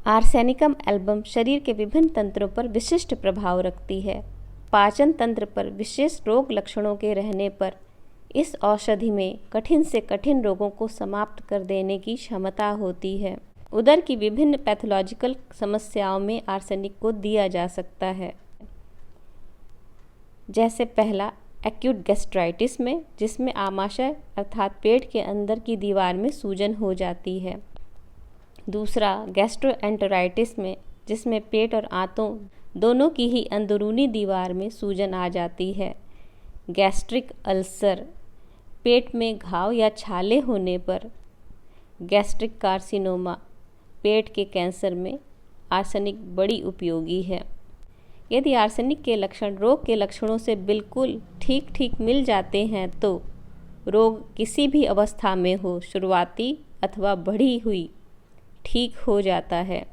Arsenicum album शरीर के विभिन्न तंत्रों पर विशिष्ट प्रभाव रखती है। पाचन तंत्र पर विशेष रोग लक्षणों के रहने पर इस औषधि में कठिन से कठिन रोगों को समाप्त कर देने की क्षमता होती है। उदर की विभिन्न पैथोलॉजिकल समस्याओं में आर्सेनिक को दिया जा सकता है, जैसे पहला एक्यूट गैस्ट्राइटिस में, जिसमें आमाशय अर्थात पेट के अंदर की दीवार में सूजन हो जाती है। दूसरा गैस्ट्रोएंटेराइटिस में, जिसमें पेट और आंतों दोनों की ही अंदरूनी दीवार में सूजन आ जाती है। गैस्ट्रिक अल्सर, पेट में घाव या छाले होने पर। गैस्ट्रिक कार्सिनोमा, पेट के कैंसर में आर्सेनिक बड़ी उपयोगी है। यदि आर्सेनिक के लक्षण रोग के लक्षणों से बिल्कुल ठीक मिल जाते हैं तो रोग किसी भी अवस्था में हो, शुरुआती अथवा बढ़ी हुई, ठीक हो जाता है।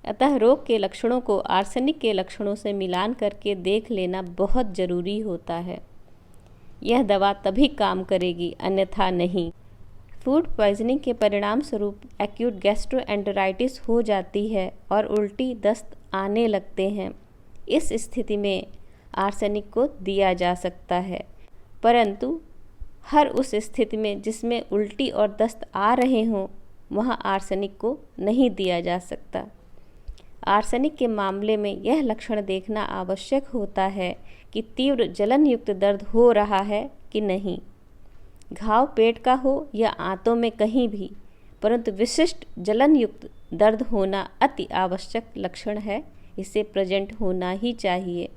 अतः रोग के लक्षणों को आर्सेनिक के लक्षणों से मिलान करके देख लेना बहुत ज़रूरी होता है। यह दवा तभी काम करेगी, अन्यथा नहीं। फूड पॉइजनिंग के परिणाम स्वरूप एक्यूट गैस्ट्रोएंटेराइटिस हो जाती है और उल्टी दस्त आने लगते हैं। इस स्थिति में आर्सेनिक को दिया जा सकता है, परंतु हर उस स्थिति में जिसमें उल्टी और दस्त आ रहे हों वहाँ आर्सेनिक को नहीं दिया जा सकता। आर्सेनिक के मामले में यह लक्षण देखना आवश्यक होता है कि तीव्र जलन युक्त दर्द हो रहा है कि नहीं। घाव पेट का हो या आंतों में कहीं भी, परंतु विशिष्ट जलन युक्त दर्द होना अति आवश्यक लक्षण है। इसे प्रेजेंट होना ही चाहिए,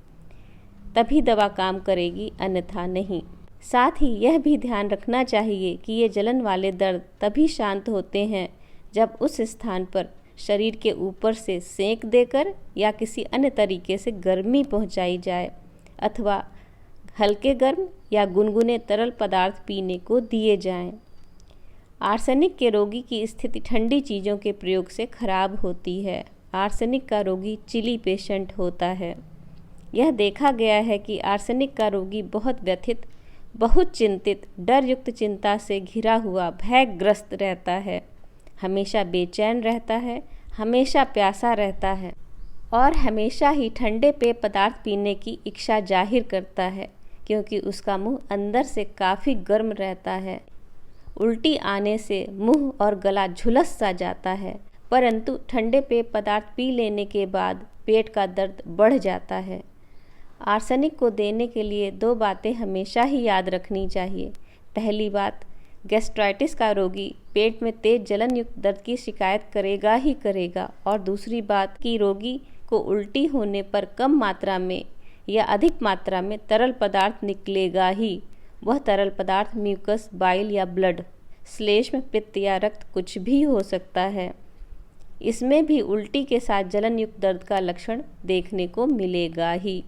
तभी दवा काम करेगी, अन्यथा नहीं। साथ ही यह भी ध्यान रखना चाहिए कि ये जलन वाले दर्द तभी शांत होते हैं जब उस स्थान पर शरीर के ऊपर से सेंक देकर या किसी अन्य तरीके से गर्मी पहुंचाई जाए, अथवा हल्के गर्म या गुनगुने तरल पदार्थ पीने को दिए जाएं। आर्सेनिक के रोगी की स्थिति ठंडी चीज़ों के प्रयोग से खराब होती है। आर्सेनिक का रोगी चिली पेशेंट होता है। यह देखा गया है कि आर्सेनिक का रोगी बहुत व्यथित, बहुत चिंतित, डर युक्त चिंता से घिरा हुआ भयग्रस्त रहता है, हमेशा बेचैन रहता है, हमेशा प्यासा रहता है और हमेशा ही ठंडे पेय पदार्थ पीने की इच्छा जाहिर करता है, क्योंकि उसका मुंह अंदर से काफ़ी गर्म रहता है। उल्टी आने से मुंह और गला झुलस सा जाता है, परंतु ठंडे पेय पदार्थ पी लेने के बाद पेट का दर्द बढ़ जाता है। आर्सेनिक को देने के लिए 2 बातें हमेशा ही याद रखनी चाहिए। पहली बात, गैस्ट्राइटिस का रोगी पेट में तेज जलन युक्त दर्द की शिकायत करेगा ही करेगा, और दूसरी बात कि रोगी को उल्टी होने पर कम मात्रा में या अधिक मात्रा में तरल पदार्थ निकलेगा ही। वह तरल पदार्थ म्यूकस, बाइल या ब्लड, श्लेष्म, पित्त या रक्त कुछ भी हो सकता है। इसमें भी उल्टी के साथ जलन युक्त दर्द का लक्षण देखने को मिलेगा ही।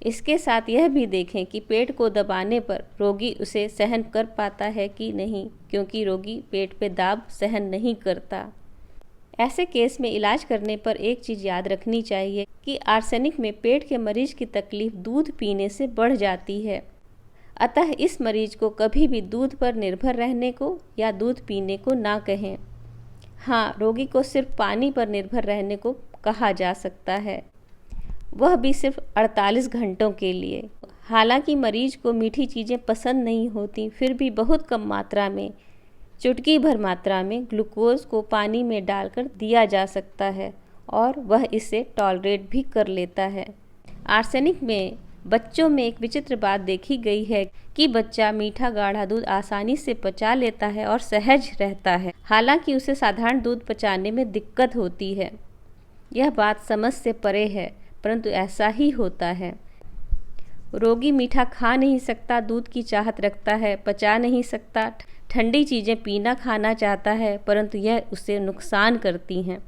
इसके साथ यह भी देखें कि पेट को दबाने पर रोगी उसे सहन कर पाता है कि नहीं, क्योंकि रोगी पेट पे दाब सहन नहीं करता। ऐसे केस में इलाज करने पर एक चीज़ याद रखनी चाहिए कि आर्सेनिक में पेट के मरीज की तकलीफ दूध पीने से बढ़ जाती है। अतः इस मरीज को कभी भी दूध पर निर्भर रहने को या दूध पीने को ना कहें। हाँ, रोगी को सिर्फ पानी पर निर्भर रहने को कहा जा सकता है, वह भी सिर्फ 48 घंटों के लिए। हालांकि मरीज को मीठी चीज़ें पसंद नहीं होती, फिर भी बहुत कम मात्रा में, चुटकी भर मात्रा में ग्लूकोज को पानी में डालकर दिया जा सकता है और वह इसे टॉलरेट भी कर लेता है। आर्सेनिक में बच्चों में एक विचित्र बात देखी गई है कि बच्चा मीठा गाढ़ा दूध आसानी से पचा लेता है और सहज रहता है, हालांकि उसे साधारण दूध पचाने में दिक्कत होती है। यह बात समझ से परे है, परंतु ऐसा ही होता है। रोगी मीठा खा नहीं सकता, दूध की चाहत रखता है, पचा नहीं सकता, ठंडी चीज़ें पीना खाना चाहता है, परंतु यह उसे नुकसान करती हैं।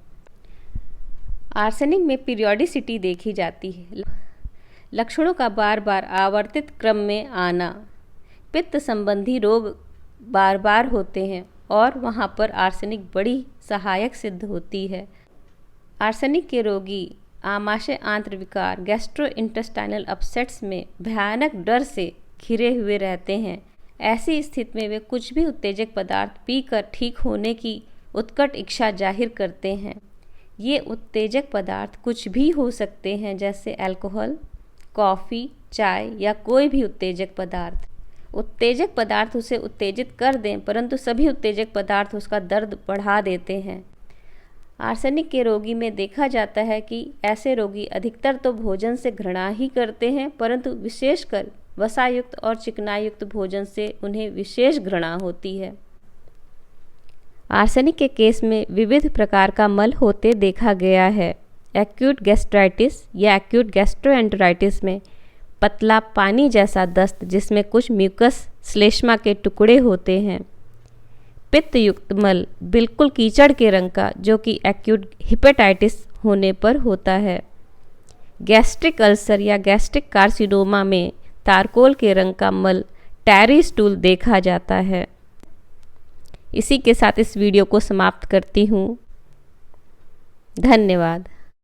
आर्सेनिक में पीरियोडिसिटी देखी जाती है, लक्षणों का बार बार आवर्तित क्रम में आना। पित्त संबंधी रोग बार बार होते हैं और वहाँ पर आर्सेनिक बड़ी सहायक सिद्ध होती है। आर्सेनिक के रोगी आमाशय आंत्र विकार, गैस्ट्रोइंटेस्टाइनल अपसेट्स में भयानक डर से घिरे हुए रहते हैं। ऐसी स्थिति में वे कुछ भी उत्तेजक पदार्थ पीकर ठीक होने की उत्कट इच्छा जाहिर करते हैं। ये उत्तेजक पदार्थ कुछ भी हो सकते हैं, जैसे अल्कोहल, कॉफ़ी, चाय या कोई भी उत्तेजक पदार्थ। उत्तेजक पदार्थ उसे उत्तेजित कर दें, परंतु सभी उत्तेजक पदार्थ उसका दर्द बढ़ा देते हैं। आर्सेनिक के रोगी में देखा जाता है कि ऐसे रोगी अधिकतर तो भोजन से घृणा ही करते हैं, परंतु विशेषकर वसायुक्त और चिकनायुक्त भोजन से उन्हें विशेष घृणा होती है। आर्सेनिक के केस में विविध प्रकार का मल होते देखा गया है। एक्यूट गैस्ट्राइटिस या एक्यूट गैस्ट्रोएंटेराइटिस में पतला पानी जैसा दस्त जिसमें कुछ म्यूकस श्लेष्मा के टुकड़े होते हैं। पित्त युक्त मल बिल्कुल कीचड़ के रंग का, जो कि एक्यूट हिपेटाइटिस होने पर होता है। गैस्ट्रिक अल्सर या गैस्ट्रिक कार्सिनोमा में तारकोल के रंग का मल टैरी स्टूल देखा जाता है। इसी के साथ इस वीडियो को समाप्त करती हूँ। धन्यवाद।